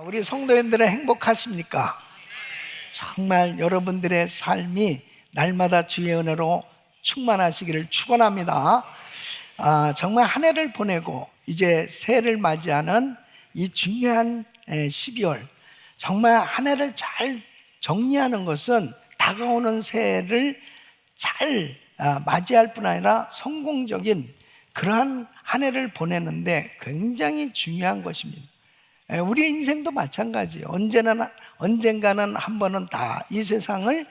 우리 성도님들은 행복하십니까? 정말 여러분들의 삶이 날마다 주의 은혜로 충만하시기를 축원합니다. 정말 한 해를 보내고 이제 새해를 맞이하는 이 중요한 12월, 정말 한 해를 잘 정리하는 것은 다가오는 새해를 잘 맞이할 뿐 아니라 성공적인 그러한 한 해를 보내는데 굉장히 중요한 것입니다. 우리 인생도 마찬가지예요. 언젠가는 한 번은 다 이 세상을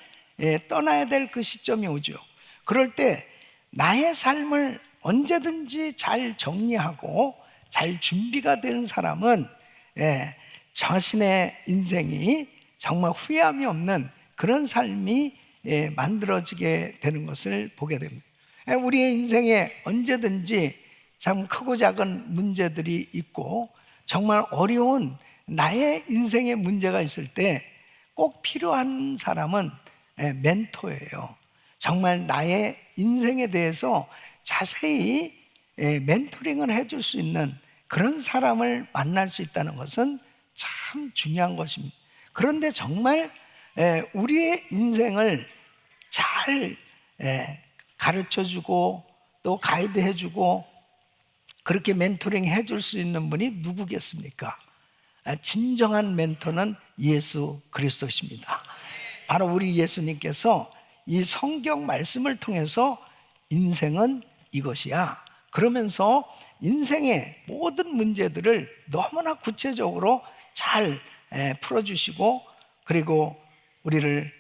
떠나야 될 그 시점이 오죠. 그럴 때 나의 삶을 언제든지 잘 정리하고 잘 준비가 된 사람은 자신의 인생이 정말 후회함이 없는 그런 삶이 만들어지게 되는 것을 보게 됩니다. 우리의 인생에 언제든지 참 크고 작은 문제들이 있고 정말 어려운 나의 인생의 문제가 있을 때 꼭 필요한 사람은 멘토예요. 정말 나의 인생에 대해서 자세히 멘토링을 해줄 수 있는 그런 사람을 만날 수 있다는 것은 참 중요한 것입니다. 그런데 정말 우리의 인생을 잘 가르쳐주고 또 가이드해주고 그렇게 멘토링 해줄 수 있는 분이 누구겠습니까? 진정한 멘토는 예수 그리스도십니다. 바로 우리 예수님께서 이 성경 말씀을 통해서 인생은 이것이야 그러면서 인생의 모든 문제들을 너무나 구체적으로 잘 풀어주시고 그리고 우리를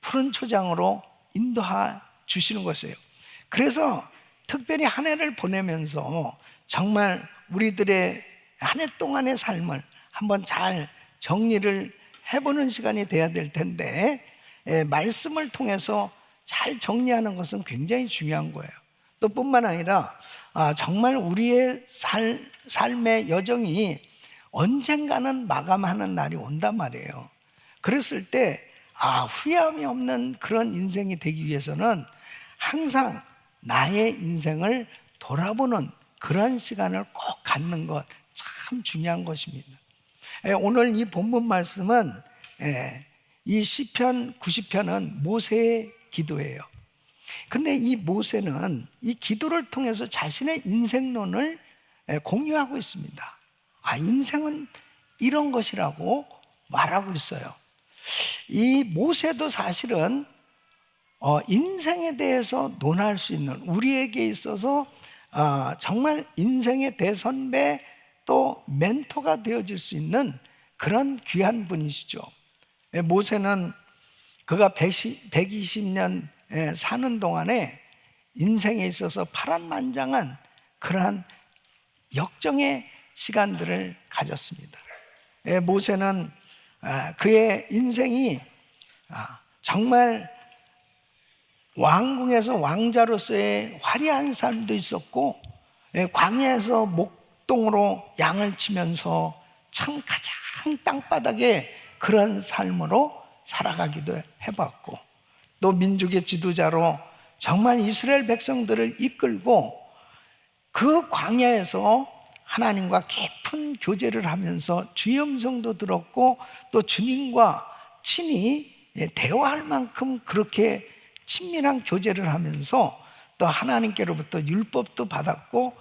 푸른 초장으로 인도해 주시는 것이에요. 그래서 특별히 한 해를 보내면서 정말 우리들의 한 해 동안의 삶을 한번 잘 정리를 해보는 시간이 돼야 될 텐데 말씀을 통해서 잘 정리하는 것은 굉장히 중요한 거예요. 또 뿐만 아니라 정말 우리의 삶의 여정이 언젠가는 마감하는 날이 온단 말이에요. 그랬을 때 후회함이 없는 그런 인생이 되기 위해서는 항상 나의 인생을 돌아보는 그런 시간을 꼭 갖는 것 참 중요한 것입니다. 오늘 이 본문 말씀은 이 시편 90편은 모세의 기도예요. 근데 이 모세는 이 기도를 통해서 자신의 인생론을 공유하고 있습니다. 인생은 이런 것이라고 말하고 있어요. 이 모세도 사실은 인생에 대해서 논할 수 있는, 우리에게 있어서 정말 인생의 대선배 또 멘토가 되어질 수 있는 그런 귀한 분이시죠. 모세는 그가 120년 사는 동안에 인생에 있어서 파란만장한 그러한 역정의 시간들을 가졌습니다. 모세는 그의 인생이 정말 왕궁에서 왕자로서의 화려한 삶도 있었고 광야에서 목동으로 양을 치면서 참 가장 땅바닥에 그런 삶으로 살아가기도 해봤고 또 민족의 지도자로 정말 이스라엘 백성들을 이끌고 그 광야에서 하나님과 깊은 교제를 하면서 주의 음성도 들었고 또 주님과 친히 대화할 만큼 그렇게 친밀한 교제를 하면서 또 하나님께로부터 율법도 받았고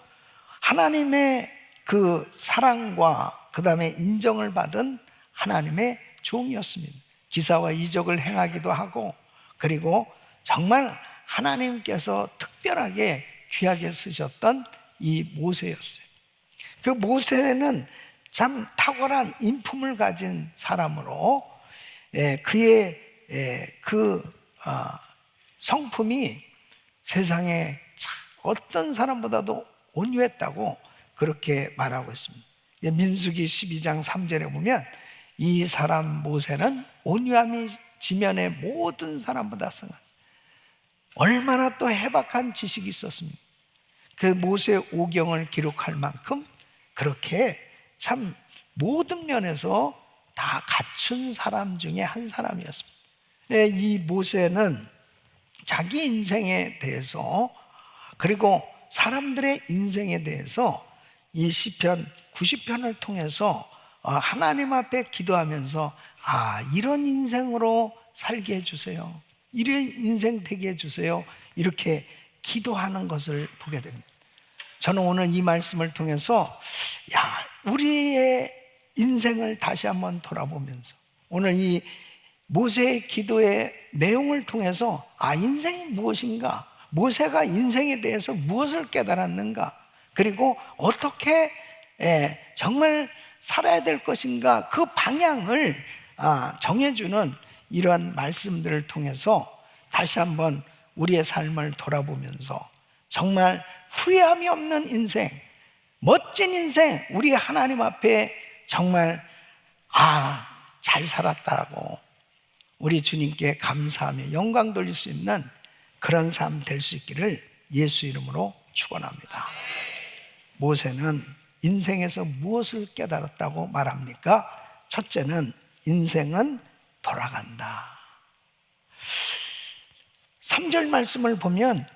하나님의 그 사랑과 그 다음에 인정을 받은 하나님의 종이었습니다. 기사와 이적을 행하기도 하고 그리고 정말 하나님께서 특별하게 귀하게 쓰셨던 이 모세였어요. 그 모세는 참 탁월한 인품을 가진 사람으로 그의 성품이 세상에 어떤 사람보다도 온유했다고 그렇게 말하고 있습니다. 민수기 12장 3절에 보면 이 사람 모세는 온유함이 지면의 모든 사람보다 승한, 얼마나 또 해박한 지식이 있었습니까? 그 모세 오경을 기록할 만큼 그렇게 참 모든 면에서 다 갖춘 사람 중에 한 사람이었습니다. 이 모세는 자기 인생에 대해서 그리고 사람들의 인생에 대해서 이 시편 90편을 통해서 하나님 앞에 기도하면서 이런 인생으로 살게 해주세요, 이런 인생 되게 해주세요, 이렇게 기도하는 것을 보게 됩니다. 저는 오늘 이 말씀을 통해서 우리의 인생을 다시 한번 돌아보면서 오늘 이 모세의 기도의 내용을 통해서 인생이 무엇인가, 모세가 인생에 대해서 무엇을 깨달았는가, 그리고 어떻게 정말 살아야 될 것인가, 그 방향을 정해주는 이러한 말씀들을 통해서 다시 한번 우리의 삶을 돌아보면서 정말 후회함이 없는 인생, 멋진 인생, 우리 하나님 앞에 정말 잘 살았다고 우리 주님께 감사하며 영광 돌릴 수 있는 그런 삶 될 수 있기를 예수 이름으로 축원합니다. 모세는 인생에서 무엇을 깨달았다고 말합니까? 첫째는 인생은 돌아간다. 3절 말씀을 보면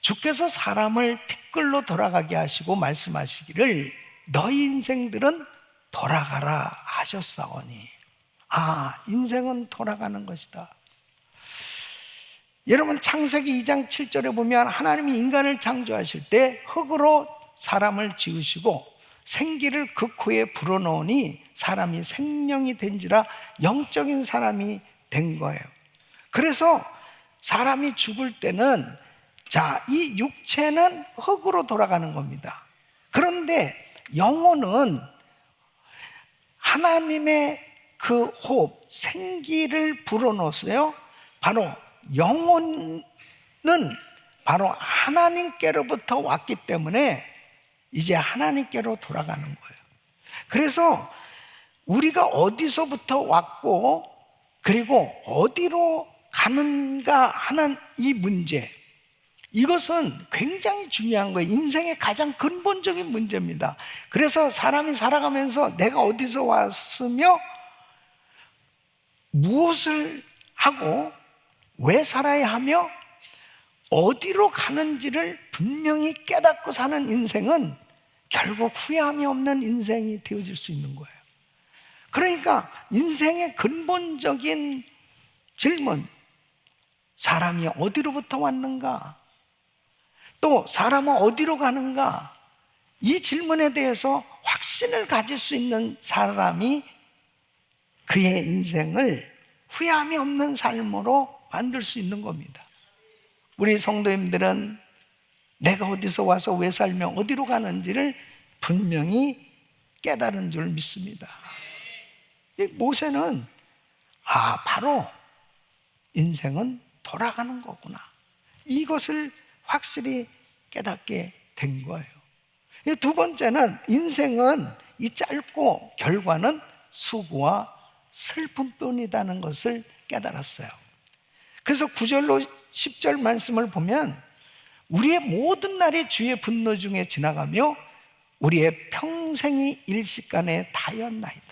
주께서 사람을 티끌로 돌아가게 하시고 말씀하시기를 너희 인생들은 돌아가라 하셨사오니. 인생은 돌아가는 것이다. 여러분, 창세기 2장 7절에 보면 하나님이 인간을 창조하실 때 흙으로 사람을 지으시고 생기를 그 코에 불어넣으니 사람이 생명이 된지라 영적인 사람이 된 거예요. 그래서 사람이 죽을 때는 이 육체는 흙으로 돌아가는 겁니다. 그런데 영혼은 하나님의 그 호흡, 생기를 불어넣었어요. 바로 영혼은 바로 하나님께로부터 왔기 때문에 이제 하나님께로 돌아가는 거예요. 그래서 우리가 어디서부터 왔고 그리고 어디로 가는가 하는 이 문제, 이것은 굉장히 중요한 거예요. 인생의 가장 근본적인 문제입니다. 그래서 사람이 살아가면서 내가 어디서 왔으며 무엇을 하고 왜 살아야 하며 어디로 가는지를 분명히 깨닫고 사는 인생은 결국 후회함이 없는 인생이 되어질 수 있는 거예요. 그러니까 인생의 근본적인 질문, 사람이 어디로부터 왔는가, 또 사람은 어디로 가는가, 이 질문에 대해서 확신을 가질 수 있는 사람이 그의 인생을 후회함이 없는 삶으로 만들 수 있는 겁니다. 우리 성도님들은 내가 어디서 와서 왜 살며 어디로 가는지를 분명히 깨달은 줄 믿습니다. 모세는 바로 인생은 돌아가는 거구나, 이것을 확실히 깨닫게 된 거예요. 두 번째는 인생은 이 짧고 결과는 수고와 슬픔뿐이라는 것을 깨달았어요. 그래서 9절로 10절 말씀을 보면 우리의 모든 날이 주의 분노 중에 지나가며 우리의 평생이 일시간에 다였나이다.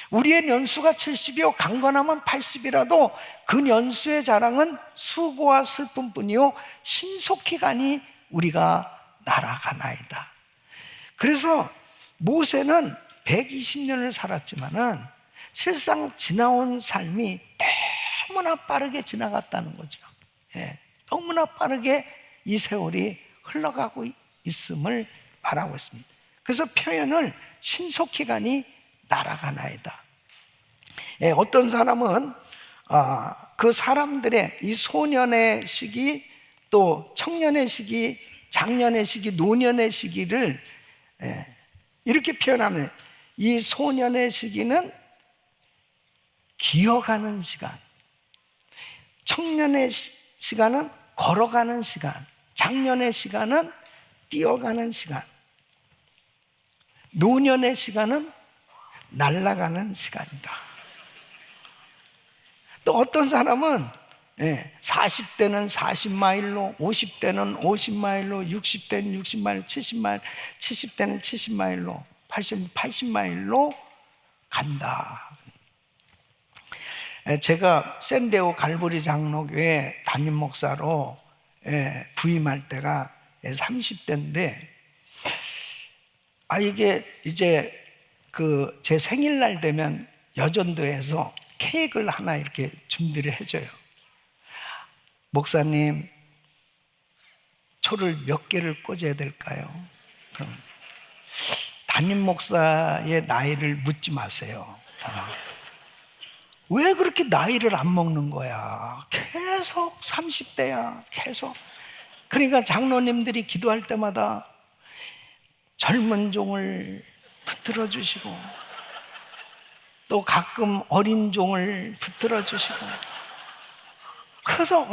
우리의 연수가 70이요 강건하면 80이라도 그 연수의 자랑은 수고와 슬픔뿐이요 신속히 가니 우리가 날아가나이다. 그래서 모세는 120년을 살았지만은 실상 지나온 삶이 너무나 빠르게 지나갔다는 거죠. 너무나 빠르게 이 세월이 흘러가고 있음을 말하고 있습니다. 그래서 표현을 신속히 가니 날아가나이다. 어떤 사람은 그 사람들의 이 소년의 시기, 또 청년의 시기, 장년의 시기, 노년의 시기를 이렇게 표현하면, 이 소년의 시기는 기어가는 시간, 청년의 시간은 걸어가는 시간, 장년의 시간은 뛰어가는 시간, 노년의 시간은 날아가는 시간이다. 또 어떤 사람은 40대는 40마일로, 50대는 50마일로, 60대는 60마일, 70마일, 70대는 70마일로, 80마일로 간다. 제가 샌디에고 갈보리 장로교회 담임 목사로 부임할 때가 30대인데 이게 이제 제 생일날 되면 여전도에서 케이크를 하나 이렇게 준비를 해줘요. 목사님, 초를 몇 개를 꽂아야 될까요? 그럼 담임 목사의 나이를 묻지 마세요. 왜 그렇게 나이를 안 먹는 거야? 계속 30대야, 계속. 그러니까 장로님들이 기도할 때마다 젊은 종을 붙들어 주시고, 또 가끔 어린 종을 붙들어 주시고, 그래서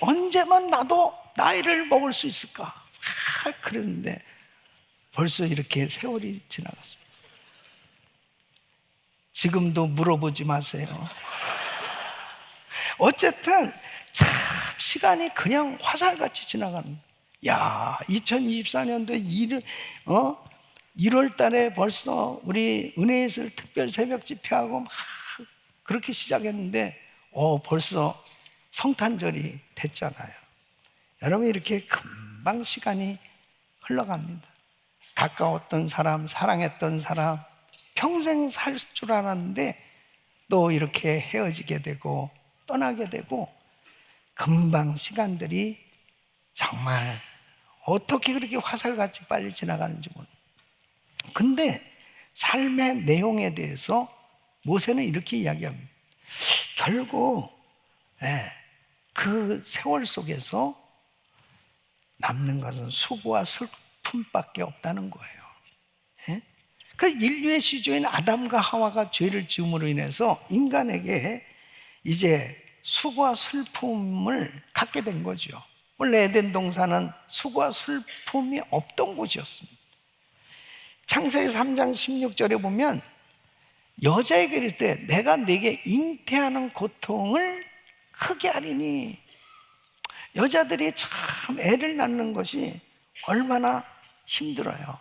언제만 나도 나이를 먹을 수 있을까? 그랬는데 벌써 이렇게 세월이 지나갔습니다. 지금도 물어보지 마세요. 어쨌든 참 시간이 그냥 화살같이 지나가는. 야, 2024년도에 1월 달에 벌써 우리 은혜예술 특별 새벽 집회하고 막 그렇게 시작했는데 벌써 성탄절이 됐잖아요. 여러분, 이렇게 금방 시간이 흘러갑니다. 가까웠던 사람, 사랑했던 사람, 평생 살 줄 알았는데 또 이렇게 헤어지게 되고 떠나게 되고, 금방 시간들이 정말 어떻게 그렇게 화살같이 빨리 지나가는지 모릅니다. 근데 삶의 내용에 대해서 모세는 이렇게 이야기합니다. 결국 그 세월 속에서 남는 것은 수고와 슬픔밖에 없다는 거예요. 그 인류의 시조인 아담과 하와가 죄를 지음으로 인해서 인간에게 이제 수고와 슬픔을 갖게 된 거죠. 원래 에덴 동산은 수고와 슬픔이 없던 곳이었습니다. 창세기 3장 16절에 보면 여자에게 이를 때 내가 네게 잉태하는 고통을 크게 하리니, 여자들이 참 애를 낳는 것이 얼마나 힘들어요.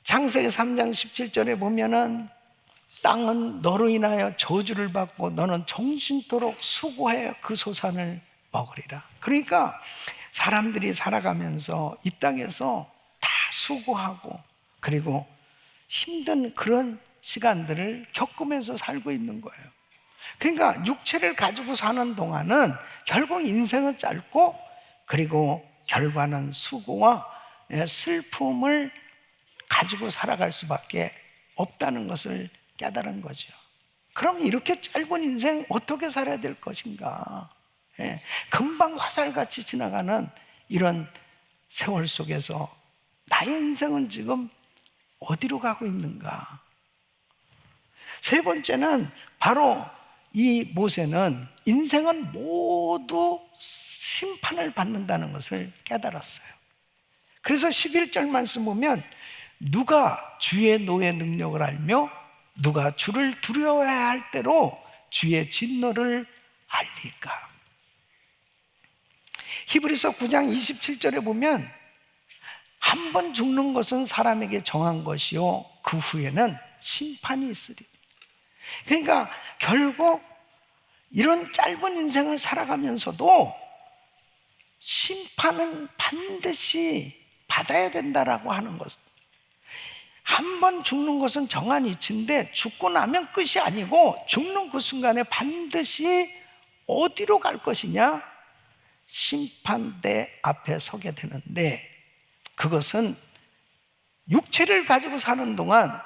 창세기 3장 17절에 보면은 땅은 너로 인하여 저주를 받고 너는 종신토록 수고하여 그 소산을 먹으리라. 그러니까 사람들이 살아가면서 이 땅에서 다 수고하고 그리고 힘든 그런 시간들을 겪으면서 살고 있는 거예요. 그러니까 육체를 가지고 사는 동안은 결국 인생은 짧고, 그리고 결과는 수고와 슬픔을 가지고 살아갈 수밖에 없다는 것을 깨달은 거죠. 그럼 이렇게 짧은 인생 어떻게 살아야 될 것인가? 금방 화살같이 지나가는 이런 세월 속에서 나의 인생은 지금 어디로 가고 있는가? 세 번째는 바로 이 모세는 인생은 모두 심판을 받는다는 것을 깨달았어요. 그래서 11절 말씀 보면 누가 주의 노의 능력을 알며 누가 주를 두려워해야 할 때로 주의 진노를 알릴까? 히브리서 9장 27절에 보면 한 번 죽는 것은 사람에게 정한 것이요 그 후에는 심판이 있으리. 그러니까 결국 이런 짧은 인생을 살아가면서도 심판은 반드시 받아야 된다라고 하는 것. 한 번 죽는 것은 정한 이치인데 죽고 나면 끝이 아니고 죽는 그 순간에 반드시 어디로 갈 것이냐? 심판대 앞에 서게 되는데, 그것은 육체를 가지고 사는 동안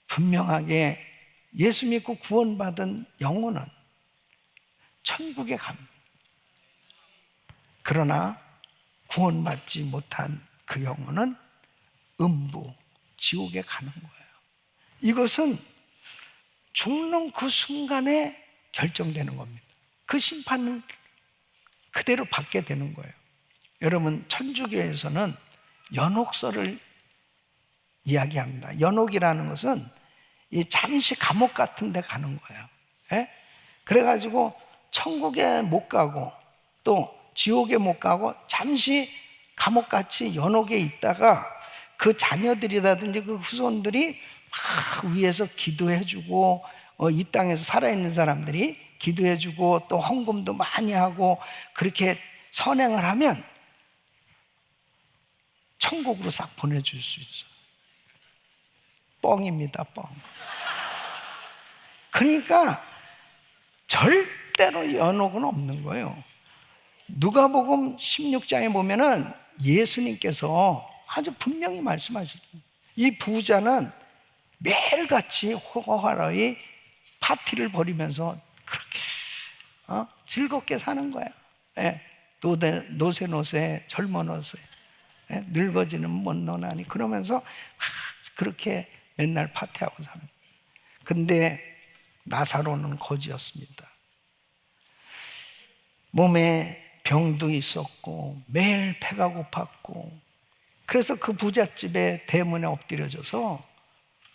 분명하게 예수 믿고 구원받은 영혼은 천국에 갑니다. 그러나 구원받지 못한 그 영혼은 음부, 지옥에 가는 거예요. 이것은 죽는 그 순간에 결정되는 겁니다. 그 심판을 그대로 받게 되는 거예요. 여러분, 천주교에서는 연옥설을 이야기합니다. 연옥이라는 것은 이 잠시 감옥 같은 데 가는 거예요. 그래가지고 천국에 못 가고 또 지옥에 못 가고 잠시 감옥같이 연옥에 있다가 그 자녀들이라든지 그 후손들이 막 위에서 기도해주고 이 땅에서 살아있는 사람들이 기도해주고 또 헌금도 많이 하고 그렇게 선행을 하면 천국으로 싹 보내줄 수 있어요. 뻥입니다, 뻥. 그러니까 절대로 연옥은 없는 거예요. 누가복음 16장에 보면은 예수님께서 아주 분명히 말씀하십니다. 이 부자는 매일같이 호화로이 파티를 벌이면서 그렇게 즐겁게 사는 거야. 예, 노세 젊어 노세, 예, 늙어지는 못 노나니 그러면서 그렇게 맨날 파티하고 사는 거야. 근데 나사로는 거지였습니다. 몸에 병도 있었고 매일 배가 고팠고, 그래서 그 부잣집의 대문에 엎드려져서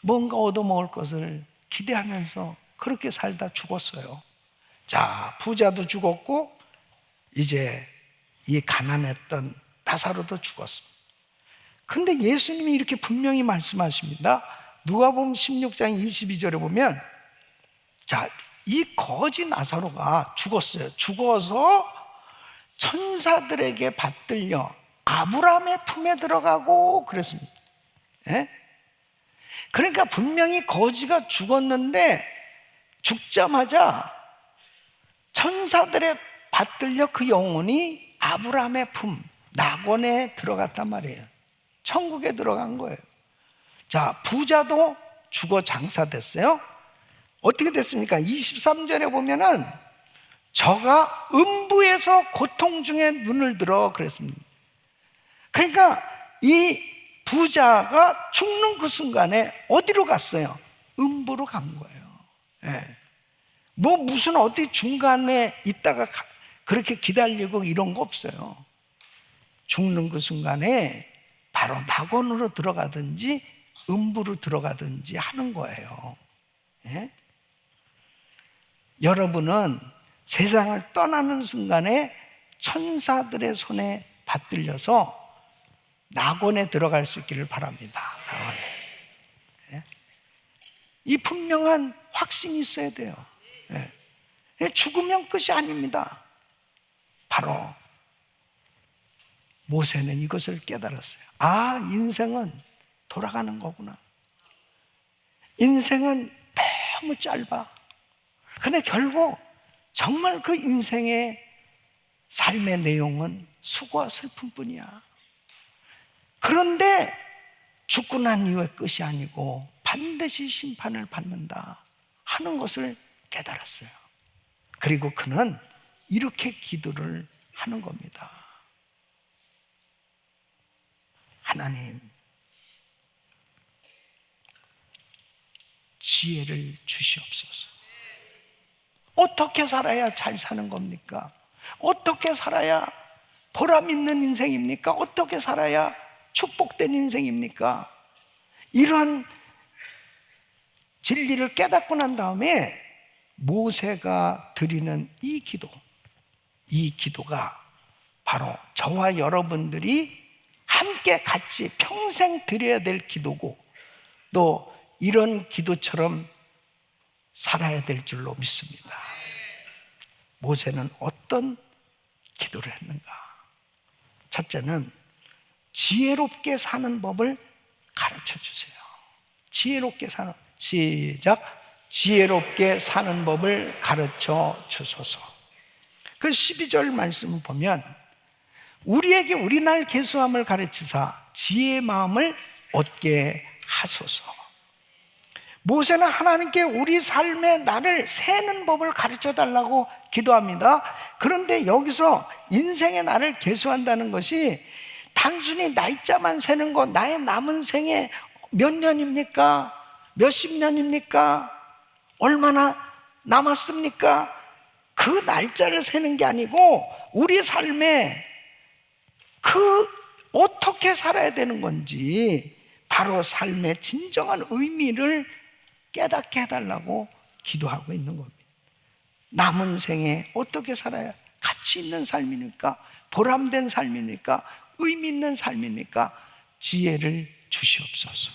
뭔가 얻어먹을 것을 기대하면서 그렇게 살다 죽었어요. 자, 부자도 죽었고 이제 이 가난했던 나사로도 죽었습니다. 근데 예수님이 이렇게 분명히 말씀하십니다. 누가복음 16장 22절에 보면, 자, 이 거지 나사로가 죽었어요. 죽어서 천사들에게 받들려 아브라함의 품에 들어가고 그랬습니다. 예? 그러니까 분명히 거지가 죽었는데 죽자마자 천사들의 받들려 그 영혼이 아브라함의 품, 낙원에 들어갔단 말이에요. 천국에 들어간 거예요. 자, 부자도 죽어 장사됐어요. 어떻게 됐습니까? 23절에 보면은 저가 음부에서 고통 중에 눈을 들어 그랬습니다. 그러니까 이 부자가 죽는 그 순간에 어디로 갔어요? 음부로 간 거예요. 예. 뭐 무슨 어디 중간에 있다가 그렇게 기다리고 이런 거 없어요. 죽는 그 순간에 바로 낙원으로 들어가든지 음부로 들어가든지 하는 거예요. 예? 여러분은 세상을 떠나는 순간에 천사들의 손에 받들려서 낙원에 들어갈 수 있기를 바랍니다. 낙원에. 예? 이 분명한 확신이 있어야 돼요. 예? 죽으면 끝이 아닙니다. 바로 모세는 이것을 깨달았어요. 아, 인생은 돌아가는 거구나. 인생은 너무 짧아. 근데 결국 정말 그 인생의 삶의 내용은 수고와 슬픔뿐이야. 그런데 죽고 난 이후에 끝이 아니고 반드시 심판을 받는다 하는 것을 깨달았어요. 그리고 그는 이렇게 기도를 하는 겁니다. 하나님, 지혜를 주시옵소서. 어떻게 살아야 잘 사는 겁니까? 어떻게 살아야 보람 있는 인생입니까? 어떻게 살아야 축복된 인생입니까? 이러한 진리를 깨닫고 난 다음에 모세가 드리는 이 기도가 바로 저와 여러분들이 함께 같이 평생 드려야 될 기도고, 또 이런 기도처럼 살아야 될 줄로 믿습니다. 모세는 어떤 기도를 했는가? 첫째는 지혜롭게 사는 법을 가르쳐 주세요. 지혜롭게 사는, 시작. 지혜롭게 사는 법을 가르쳐 주소서. 그 12절 말씀을 보면 우리에게 우리날 계수함을 가르치사 지혜의 마음을 얻게 하소서. 모세는 하나님께 우리 삶의 날을 세는 법을 가르쳐 달라고 기도합니다. 그런데 여기서 인생의 날을 계수한다는 것이 단순히 날짜만 세는 것, 나의 남은 생에 몇 년입니까? 몇십 년입니까? 얼마나 남았습니까? 그 날짜를 세는 게 아니고 우리 삶에 그 어떻게 살아야 되는 건지, 바로 삶의 진정한 의미를 깨닫게 해달라고 기도하고 있는 겁니다. 남은 생에 어떻게 살아야 가치 있는 삶입니까? 보람된 삶입니까? 의미 있는 삶입니까? 지혜를 주시옵소서.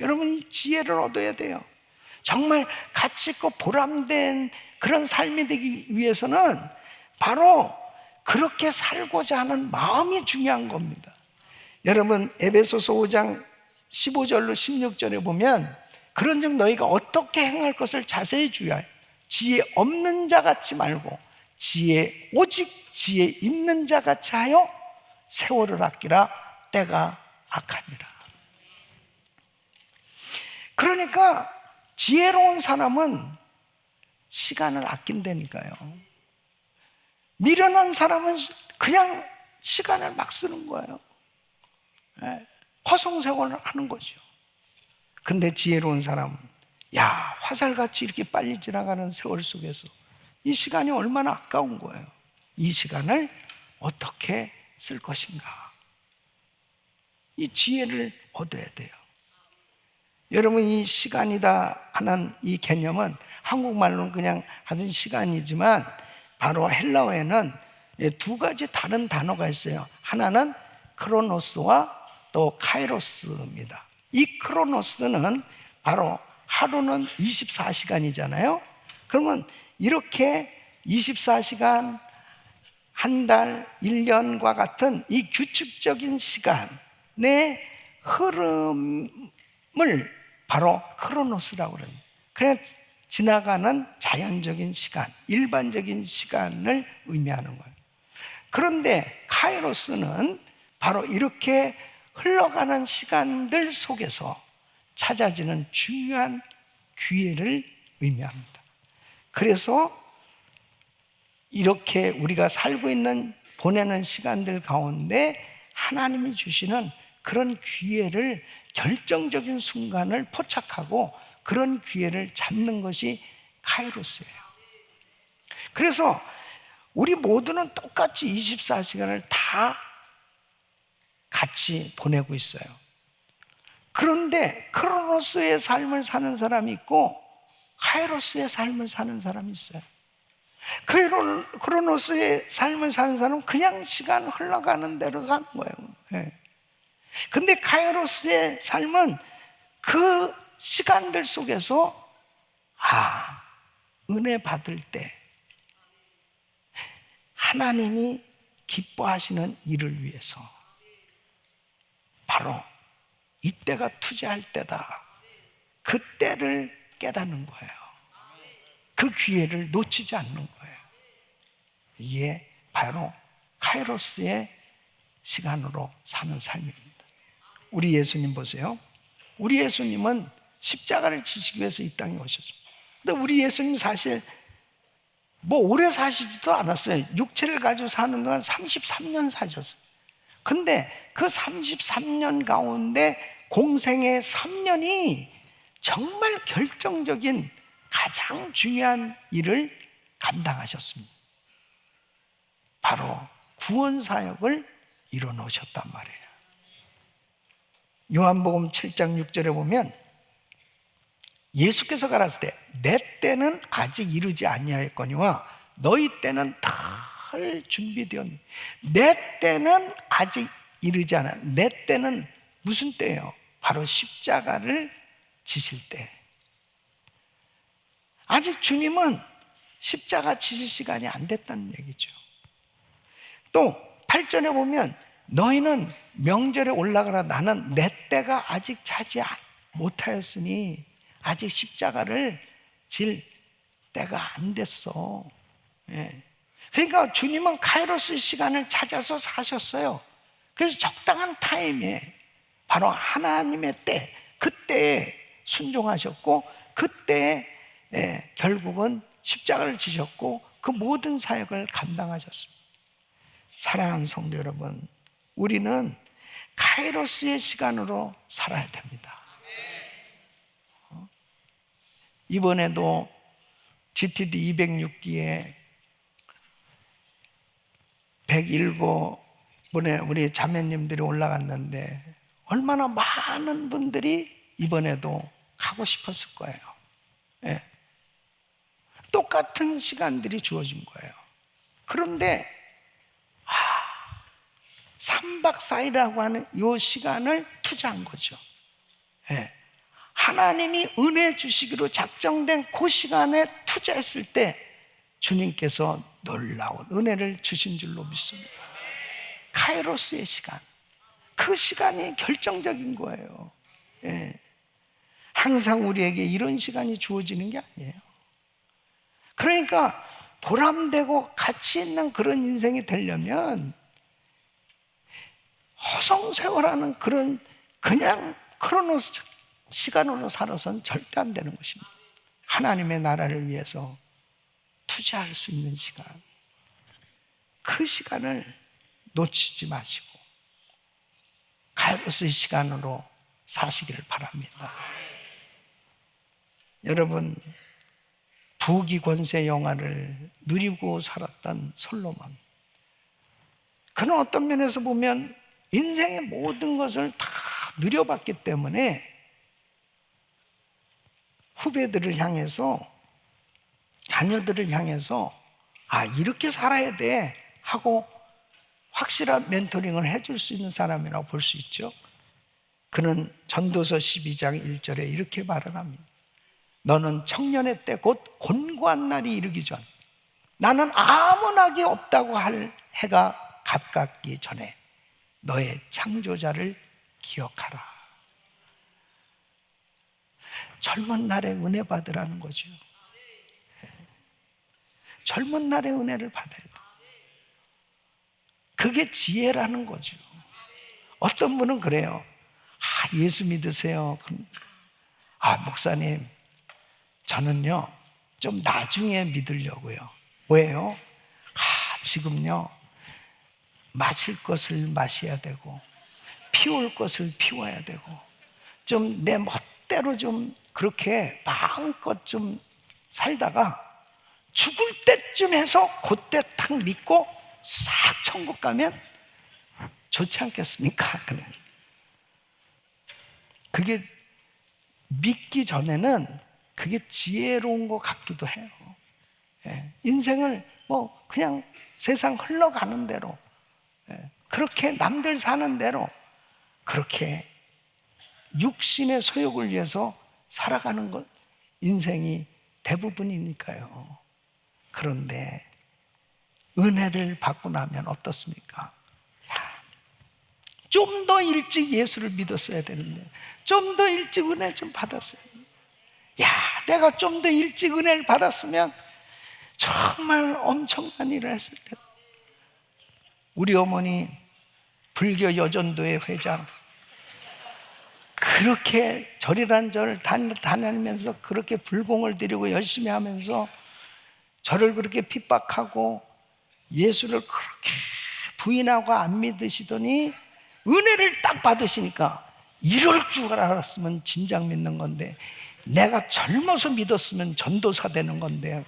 여러분, 이 지혜를 얻어야 돼요. 정말 가치 있고 보람된 그런 삶이 되기 위해서는 바로 그렇게 살고자 하는 마음이 중요한 겁니다. 여러분, 에베소서 5장 15절로 16절에 보면 그런즉 너희가 어떻게 행할 것을 자세히 주의하여 지혜 없는 자 같이 말고 오직 지혜 있는 자 같이 하여 세월을 아끼라. 때가 악하니라. 그러니까 지혜로운 사람은 시간을 아낀다니까요. 미련한 사람은 그냥 시간을 막 쓰는 거예요. 허송세월을 하는 거죠. 근데 지혜로운 사람은 화살같이 이렇게 빨리 지나가는 세월 속에서 이 시간이 얼마나 아까운 거예요. 이 시간을 어떻게 쓸 것인가, 이 지혜를 얻어야 돼요. 여러분, 이 시간이다 하는 이 개념은 한국말로는 그냥 하던 시간이지만 바로 헬라어에는 두 가지 다른 단어가 있어요. 하나는 크로노스와 또 카이로스입니다. 이 크로노스는 바로 하루는 24시간이잖아요. 그러면 이렇게 24시간, 한 달, 1년과 같은 이 규칙적인 시간의 흐름을 바로 크로노스라고 그럽니다. 그냥 지나가는 자연적인 시간, 일반적인 시간을 의미하는 거예요. 그런데 카이로스는 바로 이렇게 흘러가는 시간들 속에서 찾아지는 중요한 기회를 의미합니다. 그래서 이렇게 우리가 살고 있는, 보내는 시간들 가운데 하나님이 주시는 그런 기회를, 결정적인 순간을 포착하고 그런 기회를 잡는 것이 카이로스예요. 그래서 우리 모두는 똑같이 24시간을 다 같이 보내고 있어요. 그런데 크로노스의 삶을 사는 사람이 있고 카이로스의 삶을 사는 사람이 있어요. 크로노스의 삶을 사는 사람은 그냥 시간 흘러가는 대로 사는 거예요. 근데 카이로스의 삶은 그 시간들 속에서 은혜 받을 때 하나님이 기뻐하시는 일을 위해서 바로 이때가 투자할 때다, 그때를 깨닫는 거예요. 그 기회를 놓치지 않는 거예요. 이게 바로 카이로스의 시간으로 사는 삶입니다. 우리 예수님 보세요. 우리 예수님은 십자가를 지시기 위해서 이 땅에 오셨습니다. 근데 우리 예수님 사실 오래 사시지도 않았어요. 육체를 가지고 사는 동안 33년 사셨어요. 근데 그 33년 가운데 공생의 3년이 정말 결정적인 가장 중요한 일을 감당하셨습니다. 바로 구원 사역을 이뤄놓으셨단 말이에요. 요한복음 7장 6절에 보면 예수께서 가라사대 내 때는 아직 이르지 아니하였거니와 너희 때는 다 준비되었니. 내 때는 아직 이르지 않아. 내 때는 무슨 때예요? 바로 십자가를 지실 때. 아직 주님은 십자가 지실 시간이 안 됐다는 얘기죠. 또 8절에 보면 너희는 명절에 올라가라. 나는 내 때가 아직 차지 못하였으니 아직 십자가를 질 때가 안 됐어. 그러니까 주님은 카이로스 시간을 찾아서 사셨어요. 그래서 적당한 타임에 바로 하나님의 때, 그때에 순종하셨고 그때에 결국은 십자가를 지셨고 그 모든 사역을 감당하셨습니다. 사랑하는 성도 여러분, 우리는 카이로스의 시간으로 살아야 됩니다. 이번에도 GTD 206기에 107분의 우리 자매님들이 올라갔는데 얼마나 많은 분들이 이번에도 가고 싶었을 거예요. 똑같은 시간들이 주어진 거예요. 그런데 3박 4일이라고 하는 이 시간을 투자한 거죠. 하나님이 은혜 주시기로 작정된 그 시간에 투자했을 때 주님께서 놀라운 은혜를 주신 줄로 믿습니다. 카이로스의 시간, 그 시간이 결정적인 거예요. 예. 항상 우리에게 이런 시간이 주어지는 게 아니에요. 그러니까 보람되고 가치 있는 그런 인생이 되려면 허송세월하는 그런 그냥 크로노스 시간으로 살아서는 절대 안 되는 것입니다. 하나님의 나라를 위해서 투자할 수 있는 시간, 그 시간을 놓치지 마시고 카이로스의 시간으로 사시기를 바랍니다. 여러분, 부귀 권세 영화를 누리고 살았던 솔로몬, 그는 어떤 면에서 보면 인생의 모든 것을 다 누려봤기 때문에 후배들을 향해서, 자녀들을 향해서 이렇게 살아야 돼 하고 확실한 멘토링을 해줄 수 있는 사람이라고 볼 수 있죠. 그는 전도서 12장 1절에 이렇게 말을 합니다. 너는 청년의 때 곧 곤고한 날이 이르기 전, 나는 아무 낙이 없다고 할 해가 가깝기 전에 너의 창조자를 기억하라. 젊은 날에 은혜 받으라는 거죠. 젊은 날에 은혜를 받아야 돼. 그게 지혜라는 거죠. 어떤 분은 그래요. 예수 믿으세요. 목사님, 저는요 좀 나중에 믿으려고요. 왜요? 지금요 마실 것을 마셔야 되고 피울 것을 피워야 되고 좀 내 멋대로 좀 그렇게 마음껏 좀 살다가 죽을 때쯤 해서 그때 딱 믿고 싹 천국 가면 좋지 않겠습니까? 그게 믿기 전에는 그게 지혜로운 것 같기도 해요. 인생을 그냥 세상 흘러가는 대로, 그렇게 남들 사는 대로 그렇게 육신의 소욕을 위해서 살아가는 것, 인생이 대부분이니까요. 그런데 은혜를 받고 나면 어떻습니까? 좀 더 일찍 예수를 믿었어야 되는데, 좀 더 일찍 은혜 좀 받았어요. 내가 좀 더 일찍 은혜를 받았으면 정말 엄청난 일을 했을 텐데. 우리 어머니 불교 여전도의 회장, 그렇게 절이란 절 다니면서 그렇게 불공을 드리고 열심히 하면서 저를 그렇게 핍박하고 예수를 그렇게 부인하고 안 믿으시더니 은혜를 딱 받으시니까 이럴 줄 알았으면 진작 믿는 건데, 내가 젊어서 믿었으면 전도사 되는 건데,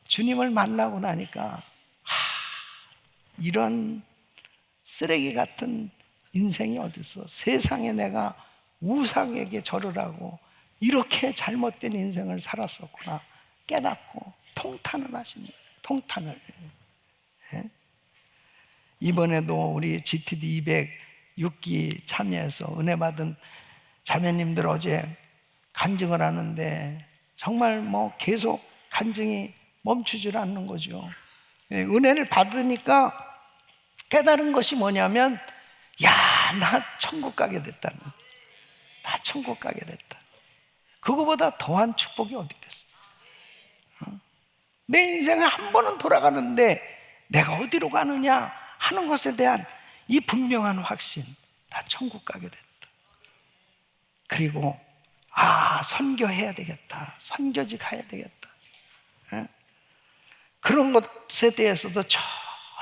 주님을 만나고 나니까 이런 쓰레기 같은 인생이 어딨어. 세상에 내가 우상에게 절을 하고 이렇게 잘못된 인생을 살았었구나 깨닫고 통탄을 하십니다. 통탄을. 이번에도 우리 GTD 206기 참여해서 은혜 받은 자매님들 어제 간증을 하는데 정말 계속 간증이 멈추질 않는 거죠. 은혜를 받으니까 깨달은 것이 뭐냐면, 나 천국 가게 됐다. 나 천국 가게 됐다. 그거보다 더한 축복이 어디 있겠어요? 내 인생을 한 번은 돌아가는데 내가 어디로 가느냐 하는 것에 대한 이 분명한 확신, 나 천국 가게 됐다. 그리고 선교해야 되겠다, 선교지 가야 되겠다. 그런 것에 대해서도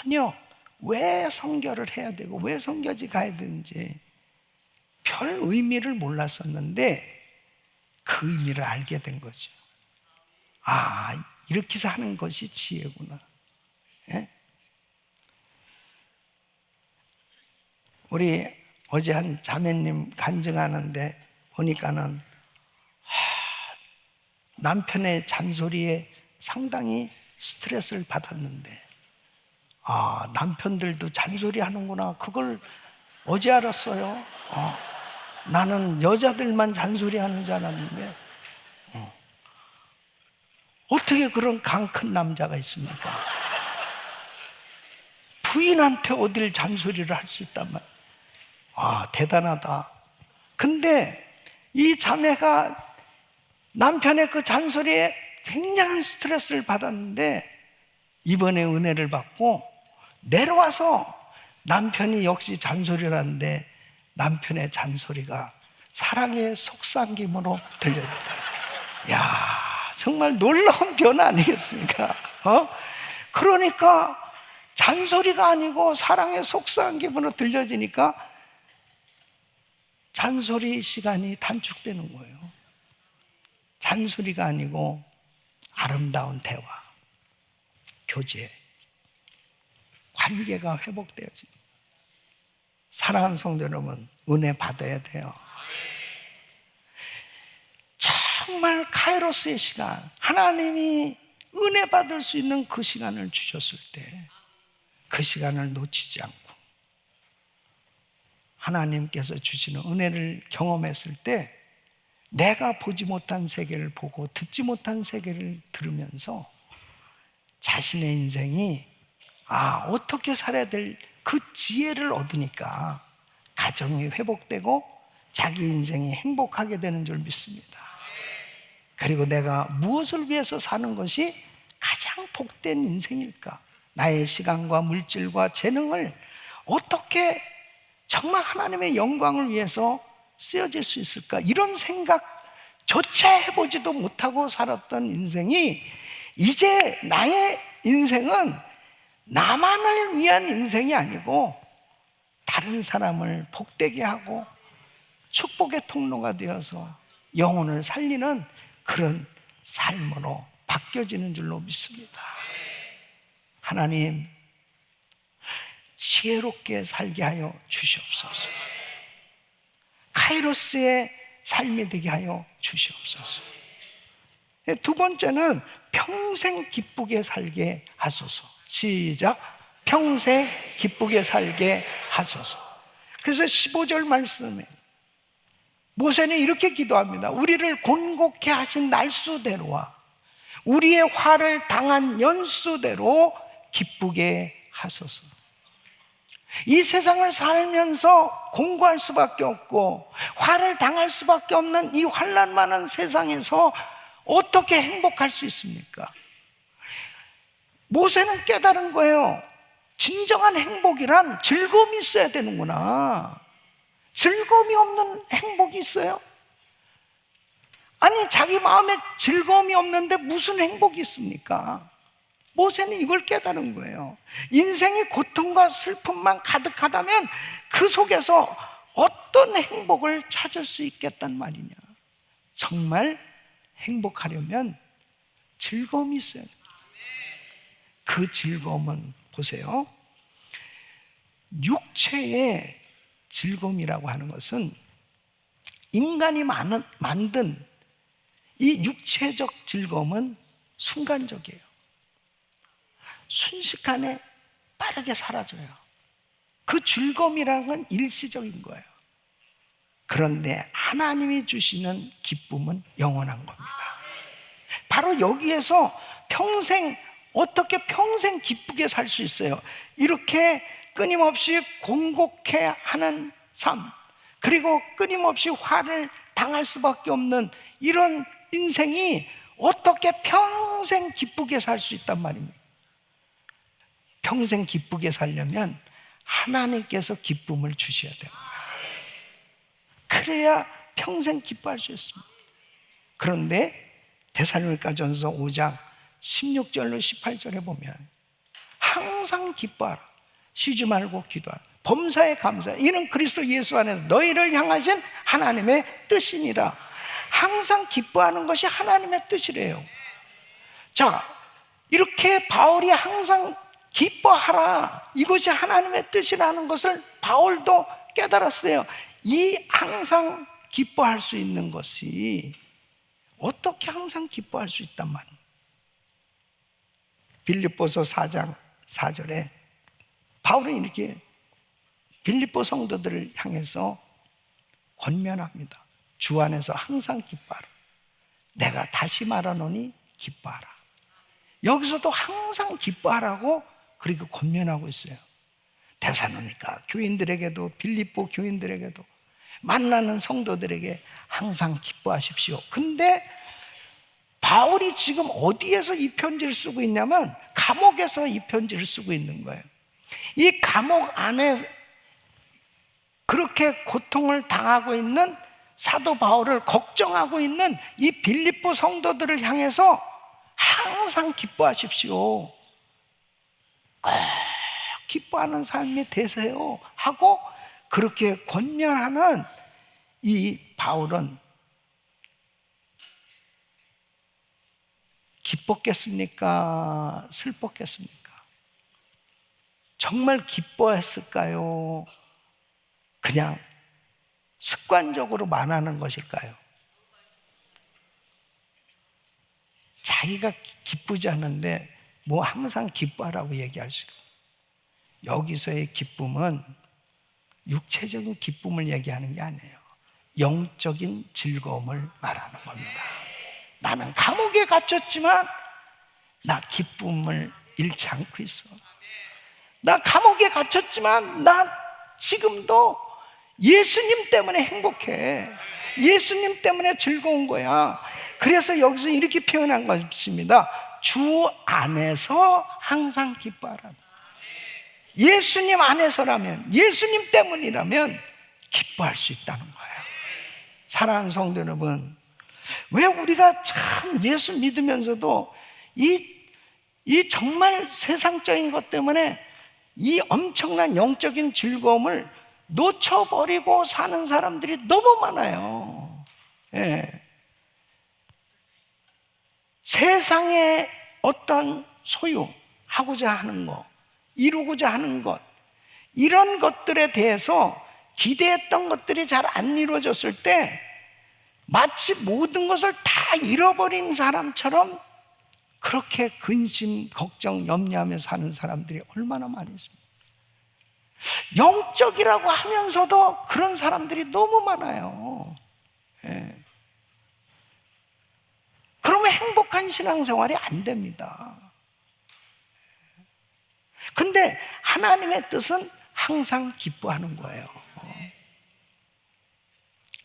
전혀 왜 선교를 해야 되고 왜 선교지 가야 되는지 별 의미를 몰랐었는데 그 의미를 알게 된 거죠. 이렇게 사는 것이 지혜구나. 우리 어제 한 자매님 간증하는데 보니까는 남편의 잔소리에 상당히 스트레스를 받았는데, 남편들도 잔소리 하는구나, 그걸 어제 알았어요. 나는 여자들만 잔소리 하는 줄 알았는데, 어떻게 그런 강 큰 남자가 있습니까? 부인한테 어딜 잔소리를 할 수 있단 말이에요. 대단하다. 근데 이 자매가 남편의 그 잔소리에 굉장한 스트레스를 받았는데 이번에 은혜를 받고 내려와서 남편이 역시 잔소리를 하는데 남편의 잔소리가 사랑의 속삭임으로 들려졌다. 야, 정말 놀라운 변화 아니겠습니까? 그러니까 잔소리가 아니고 사랑의 속삭임으로 들려지니까 잔소리 시간이 단축되는 거예요. 잔소리가 아니고 아름다운 대화, 교제, 관계가 회복되어집니다. 사랑하는 성도 여러분, 은혜 받아야 돼요. 정말 카이로스의 시간, 하나님이 은혜 받을 수 있는 그 시간을 주셨을 때 그 시간을 놓치지 않고 하나님께서 주시는 은혜를 경험했을 때 내가 보지 못한 세계를 보고 듣지 못한 세계를 들으면서 자신의 인생이 어떻게 살아야 될 그 지혜를 얻으니까 가정이 회복되고 자기 인생이 행복하게 되는 줄 믿습니다. 그리고 내가 무엇을 위해서 사는 것이 가장 복된 인생일까? 나의 시간과 물질과 재능을 어떻게 정말 하나님의 영광을 위해서 쓰여질 수 있을까? 이런 생각조차 해보지도 못하고 살았던 인생이 이제 나의 인생은 나만을 위한 인생이 아니고 다른 사람을 복되게 하고 축복의 통로가 되어서 영혼을 살리는 그런 삶으로 바뀌어지는 줄로 믿습니다. 하나님, 지혜롭게 살게 하여 주시옵소서. 카이로스의 삶이 되게 하여 주시옵소서. 두 번째는 평생 기쁘게 살게 하소서. 시작. 평생 기쁘게 살게 하소서. 그래서 15절 말씀에 모세는 이렇게 기도합니다. 우리를 곤곡해 하신 날수대로와 우리의 화를 당한 연수대로 기쁘게 하소서. 이 세상을 살면서 공고할 수밖에 없고 화를 당할 수밖에 없는 이 환난 많은 세상에서 어떻게 행복할 수 있습니까? 모세는 깨달은 거예요. 진정한 행복이란 즐거움이 있어야 되는구나. 즐거움이 없는 행복이 있어요? 아니, 자기 마음에 즐거움이 없는데 무슨 행복이 있습니까? 모세는 이걸 깨달은 거예요. 인생의 고통과 슬픔만 가득하다면 그 속에서 어떤 행복을 찾을 수 있겠단 말이냐. 정말 행복하려면 즐거움이 있어야 돼요. 그 즐거움은 보세요. 육체의 즐거움이라고 하는 것은 인간이 만든 이 육체적 즐거움은 순간적이에요. 순식간에 빠르게 사라져요. 그 즐거움이라는 건 일시적인 거예요. 그런데 하나님이 주시는 기쁨은 영원한 겁니다. 바로 여기에서 어떻게 평생 기쁘게 살 수 있어요? 이렇게 끊임없이 공곡해 하는 삶, 그리고 끊임없이 화를 당할 수밖에 없는 이런 인생이 어떻게 평생 기쁘게 살 수 있단 말입니까? 평생 기쁘게 살려면 하나님께서 기쁨을 주셔야 됩니다. 그래야 평생 기뻐할 수 있습니다. 그런데 데살로니가전서 5장 16절로 18절에 보면 항상 기뻐하라, 쉬지 말고 기도하라, 범사에 감사하라, 이는 그리스도 예수 안에서 너희를 향하신 하나님의 뜻이니라. 항상 기뻐하는 것이 하나님의 뜻이래요. 자, 이렇게 바울이 항상 기뻐하라, 이것이 하나님의 뜻이라는 것을 바울도 깨달았어요. 이 항상 기뻐할 수 있는 것이 어떻게 항상 기뻐할 수 있단 말이에요? 빌립보서 4장 4절에 바울은 이렇게 빌립보 성도들을 향해서 권면합니다. 주 안에서 항상 기뻐하라. 내가 다시 말하노니 기뻐하라. 여기서도 항상 기뻐하라고 그렇게 권면하고 있어요. 데살로니가 교인들에게도 빌립보 교인들에게도 만나는 성도들에게 항상 기뻐하십시오. 근데 바울이 지금 어디에서 이 편지를 쓰고 있냐면 감옥에서 이 편지를 쓰고 있는 거예요. 이 감옥 안에 그렇게 고통을 당하고 있는 사도 바울을 걱정하고 있는 이 빌립보 성도들을 향해서 항상 기뻐하십시오. 꼭 기뻐하는 삶이 되세요 하고 그렇게 권면하는 이 바울은 기뻤겠습니까? 슬펐겠습니까? 정말 기뻐했을까요? 그냥 습관적으로 말하는 것일까요? 자기가 기쁘지 않은데 뭐 항상 기뻐하라고 얘기할 수 있어요. 여기서의 기쁨은 육체적인 기쁨을 얘기하는 게 아니에요. 영적인 즐거움을 말하는 겁니다. 나는 감옥에 갇혔지만 나 기쁨을 잃지 않고 있어. 나 감옥에 갇혔지만 나 지금도 예수님 때문에 행복해. 예수님 때문에 즐거운 거야. 그래서 여기서 이렇게 표현한 것입니다. 주 안에서 항상 기뻐하라. 예수님 안에서라면, 예수님 때문이라면 기뻐할 수 있다는 거예요. 사랑하는 성도 여러분, 왜 우리가 참 예수 믿으면서도 이 정말 세상적인 것 때문에 이 엄청난 영적인 즐거움을 놓쳐버리고 사는 사람들이 너무 많아요. 예. 세상의 어떤 소유하고자 하는 것, 이루고자 하는 것, 이런 것들에 대해서 기대했던 것들이 잘 안 이루어졌을 때 마치 모든 것을 다 잃어버린 사람처럼 그렇게 근심, 걱정, 염려하며 사는 사람들이 얼마나 많이 있습니까? 영적이라고 하면서도 그런 사람들이 너무 많아요. 예. 그러면 행복한 신앙생활이 안 됩니다. 근데 하나님의 뜻은 항상 기뻐하는 거예요.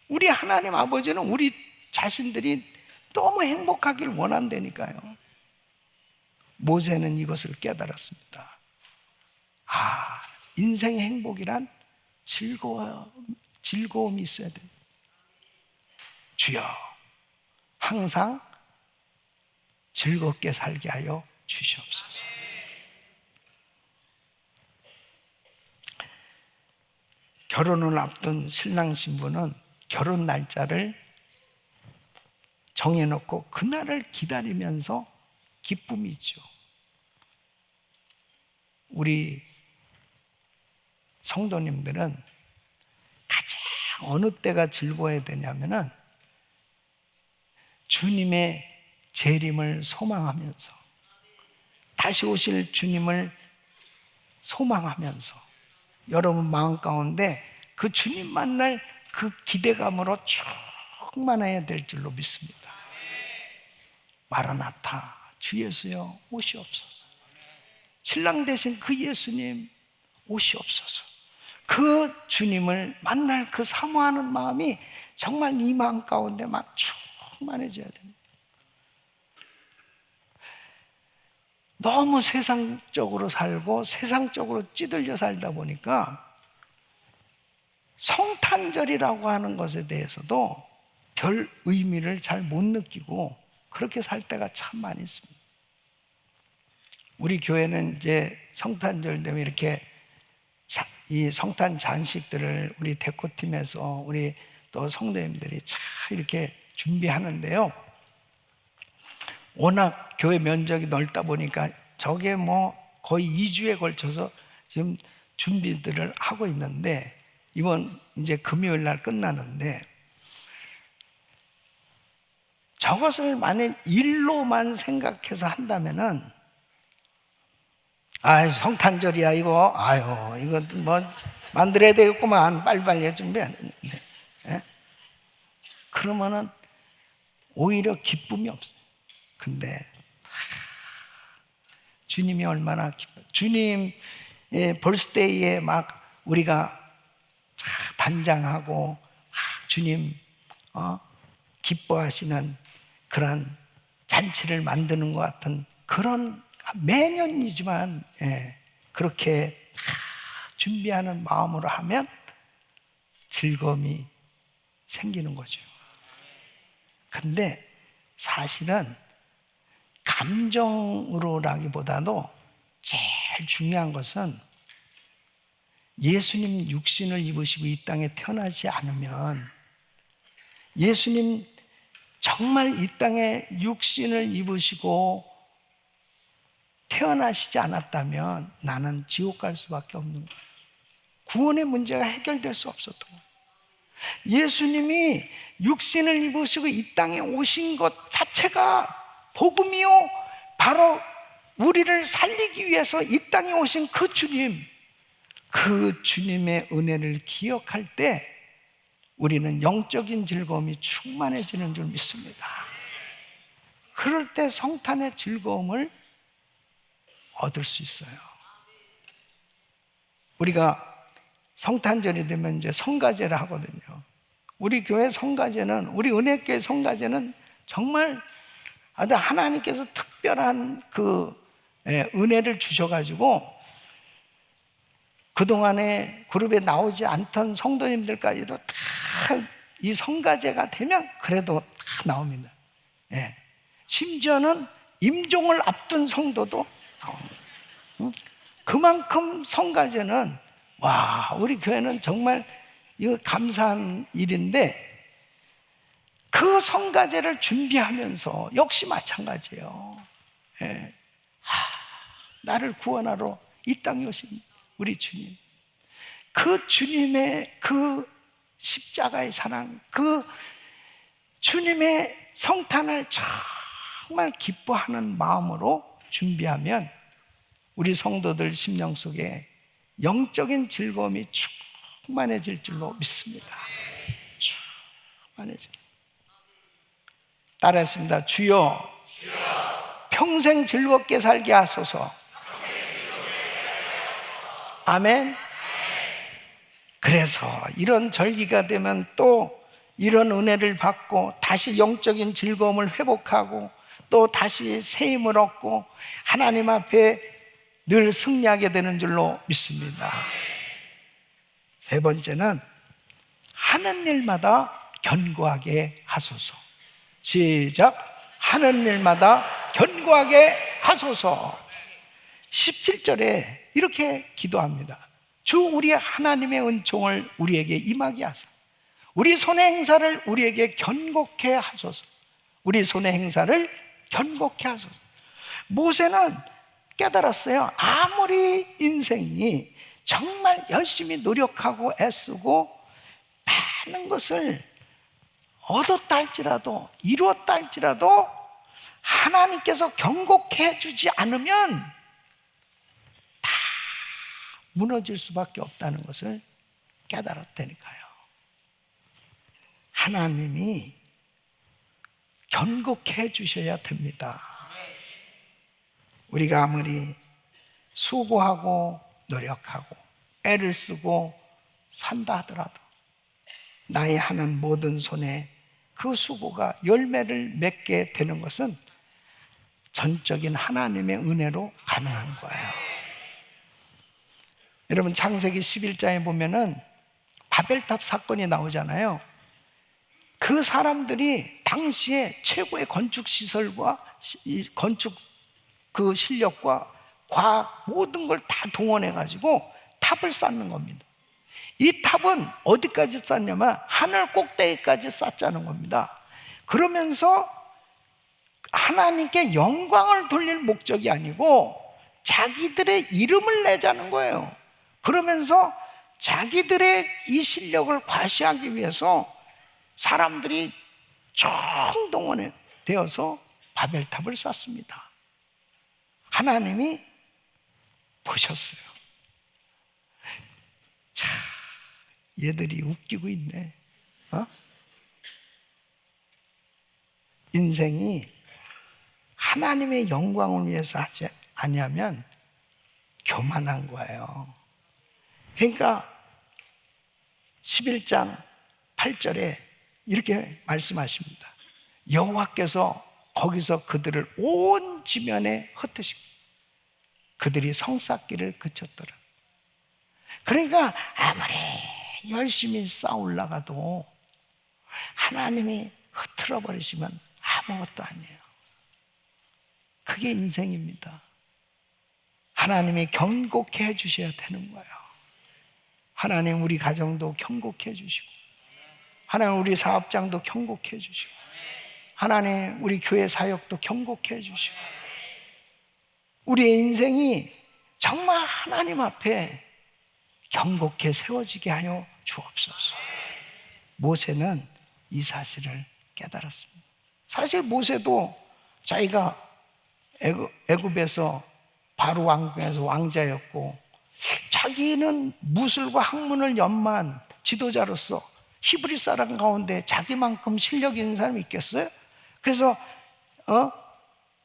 우리 하나님 아버지는 우리 자신들이 너무 행복하길 원한다니까요. 모세는 이것을 깨달았습니다. 아, 인생의 행복이란 즐거움이 있어야 됩니다. 주여, 항상 즐겁게 살게 하여 주시옵소서. 결혼을 앞둔 신랑 신부는 결혼 날짜를 정해놓고 그날을 기다리면서 기쁨이 있죠. 우리 성도님들은 가장 어느 때가 즐거워야 되냐면은 주님의 재림을 소망하면서, 다시 오실 주님을 소망하면서 여러분 마음 가운데 그 주님 만날 그 기대감으로 충만해야 될 줄로 믿습니다. 마라나타, 주 예수여 오시옵소서. 신랑 되신 그 예수님 오시옵소서. 그 주님을 만날 그 사모하는 마음이 정말 이 마음 가운데 막 충만해져야 됩니다. 너무 세상적으로 살고 세상적으로 찌들려 살다 보니까 성탄절이라고 하는 것에 대해서도 별 의미를 잘 못 느끼고 그렇게 살 때가 참 많이 있습니다. 우리 교회는 이제 성탄절 되면 이렇게 이 성탄 잔식들을 우리 데코팀에서 우리 또 성도님들이 잘 이렇게 준비하는데요. 워낙 교회 면적이 넓다 보니까 저게 뭐 거의 2주에 걸쳐서 지금 준비들을 하고 있는데 이번 이제 금요일 날 끝나는데 저것을 만약 일로만 생각해서 한다면은 아이 성탄절이야 이거 아유 이거 뭐 만들어야 되겠구만 빨리빨리 준비해야 되는데 예? 그러면은 오히려 기쁨이 없어요. 근데 주님이 얼마나 기뻐요. 주님의 벌스데이에 막 우리가 단장하고 주님 기뻐하시는 그런 잔치를 만드는 것 같은 그런 매년이지만 그렇게 준비하는 마음으로 하면 즐거움이 생기는 거죠. 근데 사실은 감정으로라기보다도 제일 중요한 것은 예수님 육신을 입으시고 이 땅에 태어나지 않으면, 예수님 정말 이 땅에 육신을 입으시고 태어나시지 않았다면 나는 지옥 갈 수밖에 없는 거예요. 구원의 문제가 해결될 수 없었던 거예요. 예수님이 육신을 입으시고 이 땅에 오신 것 자체가 복음이요, 바로 우리를 살리기 위해서 이 땅에 오신 그 주님, 그 주님의 은혜를 기억할 때 우리는 영적인 즐거움이 충만해지는 줄 믿습니다. 그럴 때 성탄의 즐거움을 얻을 수 있어요. 우리가 성탄절이 되면 이제 성가제를 하거든요. 우리 교회 성가제는, 우리 은혜교회 성가제는 정말 아주 하나님께서 특별한 그 은혜를 주셔가지고 그동안에 그룹에 나오지 않던 성도님들까지도 다 이 성가제가 되면 그래도 다 나옵니다. 심지어는 임종을 앞둔 성도도 나옵니다. 그만큼 성가제는, 우리 교회는 정말 이거 감사한 일인데, 그 성가제를 준비하면서 역시 마찬가지예요. 나를 구원하러 이 땅에 오신 우리 주님, 그 주님의 그 십자가의 사랑, 그 주님의 성탄을 정말 기뻐하는 마음으로 준비하면 우리 성도들 심령 속에 영적인 즐거움이 충만해질 줄로 믿습니다. 충만해질. 따라했습니다. 주여, 평생 즐겁게 살게 하소서. 아멘. 그래서 이런 절기가 되면 또 이런 은혜를 받고 다시 영적인 즐거움을 회복하고 또 다시 새 힘을 얻고 하나님 앞에 늘 승리하게 되는 줄로 믿습니다. 세 번째는 하는 일마다 견고하게 하소서. 시작. 하는 일마다 견고하게 하소서. 17절에 이렇게 기도합니다. 주 우리 하나님의 은총을 우리에게 임하게 하소서. 우리 손의 행사를 우리에게 견고케 하소서. 우리 손의 행사를 견고케 하소서. 모세는 깨달았어요. 아무리 인생이 정말 열심히 노력하고 애쓰고 많은 것을 얻었다 할지라도, 이루었다 할지라도 하나님께서 견고케 해주지 않으면 다 무너질 수밖에 없다는 것을 깨달았다니까요. 하나님이 견고케 해주셔야 됩니다. 우리가 아무리 수고하고 노력하고 애를 쓰고 산다 하더라도 나의 하는 모든 손에 그 수고가 열매를 맺게 되는 것은 전적인 하나님의 은혜로 가능한 거예요. 여러분, 창세기 11장에 보면은 바벨탑 사건이 나오잖아요. 그 사람들이 당시에 최고의 건축 시설과 건축 그 실력과 과학 모든 걸 다 동원해 가지고 탑을 쌓는 겁니다. 이 탑은 어디까지 쌓냐면 하늘 꼭대기까지 쌓자는 겁니다. 그러면서 하나님께 영광을 돌릴 목적이 아니고 자기들의 이름을 내자는 거예요. 그러면서 자기들의 이 실력을 과시하기 위해서 사람들이 총동원에 되어서 바벨탑을 쌓습니다. 하나님이 보셨어요. 자, 얘들이 웃기고 있네. 인생이 하나님의 영광을 위해서 하지 아니하면 교만한 거예요. 그러니까 11장 8절에 이렇게 말씀하십니다. 여호와께서 거기서 그들을 온 지면에 흩으시고 그들이 성쌓기를 그쳤더라. 그러니까 아무리 열심히 쌓으려가도 하나님이 흐트러 버리시면 아무것도 아니에요. 그게 인생입니다. 하나님이 경고케 해주셔야 되는 거예요. 하나님 우리 가정도 경고케 해주시고, 하나님 우리 사업장도 경고케 해주시고, 하나님 우리 교회 사역도 경고케 해주시고, 우리의 인생이 정말 하나님 앞에 경고케 세워지게 하여 주옵소서. 모세는 이 사실을 깨달았습니다. 사실 모세도 자기가 애굽에서 바로 왕궁에서 왕자였고, 자기는 무술과 학문을 연마한 지도자로서 히브리 사람 가운데 자기만큼 실력 있는 사람이 있겠어요? 그래서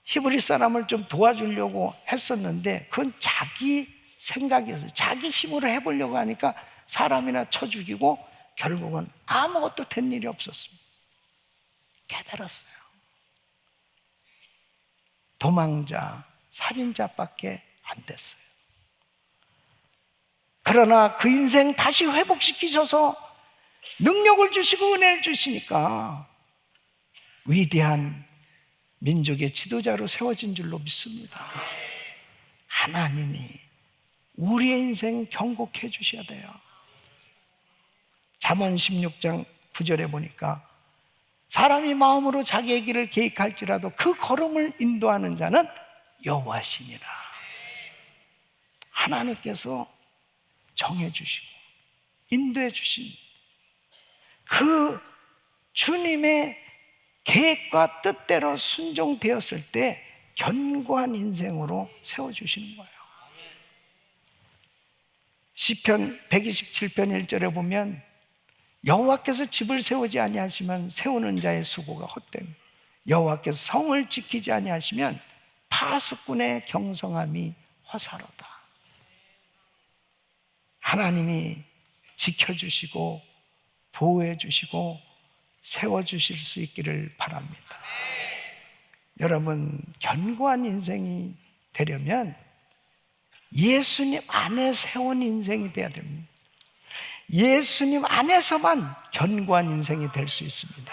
히브리 사람을 좀 도와주려고 했었는데 그건 자기 생각이었어요. 자기 힘으로 해보려고 하니까 사람이나 쳐 죽이고 결국은 아무것도 된 일이 없었습니다. 깨달았어요. 도망자, 살인자밖에 안 됐어요. 그러나 그 인생 다시 회복시키셔서 능력을 주시고 은혜를 주시니까 위대한 민족의 지도자로 세워진 줄로 믿습니다. 하나님이 우리의 인생 경고케 해주셔야 돼요. 잠언 16장 9절에 보니까 사람이 마음으로 자기의 길을 계획할지라도 그 걸음을 인도하는 자는 여호와시니라. 하나님께서 정해주시고 인도해주신 그 주님의 계획과 뜻대로 순종되었을 때 견고한 인생으로 세워주시는 거예요. 시편 127편 1절에 보면 여호와께서 집을 세우지 아니하시면 세우는 자의 수고가 헛됨, 여호와께서 성을 지키지 아니하시면 파수꾼의 경성함이 허사로다. 하나님이 지켜주시고 보호해주시고 세워주실 수 있기를 바랍니다. 여러분, 견고한 인생이 되려면 예수님 안에 세운 인생이 돼야 됩니다. 예수님 안에서만 견고한 인생이 될 수 있습니다.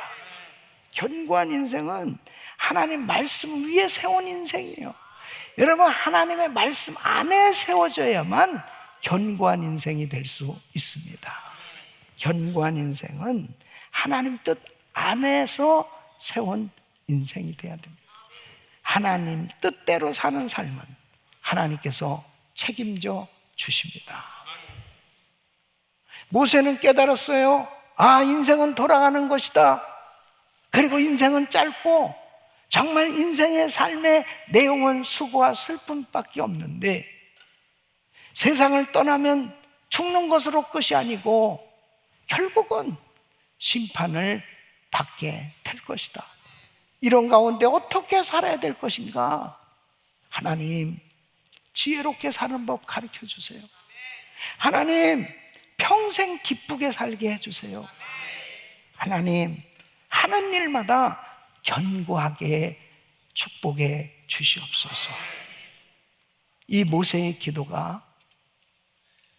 견고한 인생은 하나님 말씀 위에 세운 인생이에요. 여러분, 하나님의 말씀 안에 세워져야만 견고한 인생이 될 수 있습니다. 견고한 인생은 하나님 뜻 안에서 세운 인생이 돼야 됩니다. 하나님 뜻대로 사는 삶은 하나님께서 책임져 주십니다. 모세는 깨달았어요. 아, 인생은 돌아가는 것이다. 그리고 인생은 짧고 정말 인생의 삶의 내용은 수고와 슬픔밖에 없는데 세상을 떠나면 죽는 것으로 끝이 아니고 결국은 심판을 받게 될 것이다. 이런 가운데 어떻게 살아야 될 것인가? 하나님, 지혜롭게 사는 법 가르쳐 주세요. 하나님, 평생 기쁘게 살게 해주세요. 하나님, 하는 일마다 견고하게 축복해 주시옵소서. 이 모세의 기도가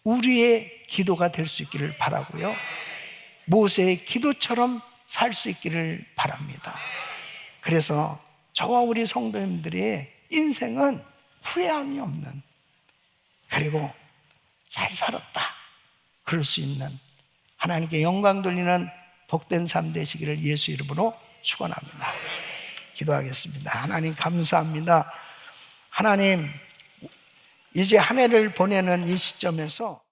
우리의 기도가 될 수 있기를 바라고요, 모세의 기도처럼 살 수 있기를 바랍니다. 그래서 저와 우리 성도님들의 인생은 후회함이 없는, 그리고 잘 살았다 그럴 수 있는, 하나님께 영광 돌리는 복된 삶 되시기를 예수 이름으로 축원합니다. 기도하겠습니다. 하나님 감사합니다. 하나님, 이제 한 해를 보내는 이 시점에서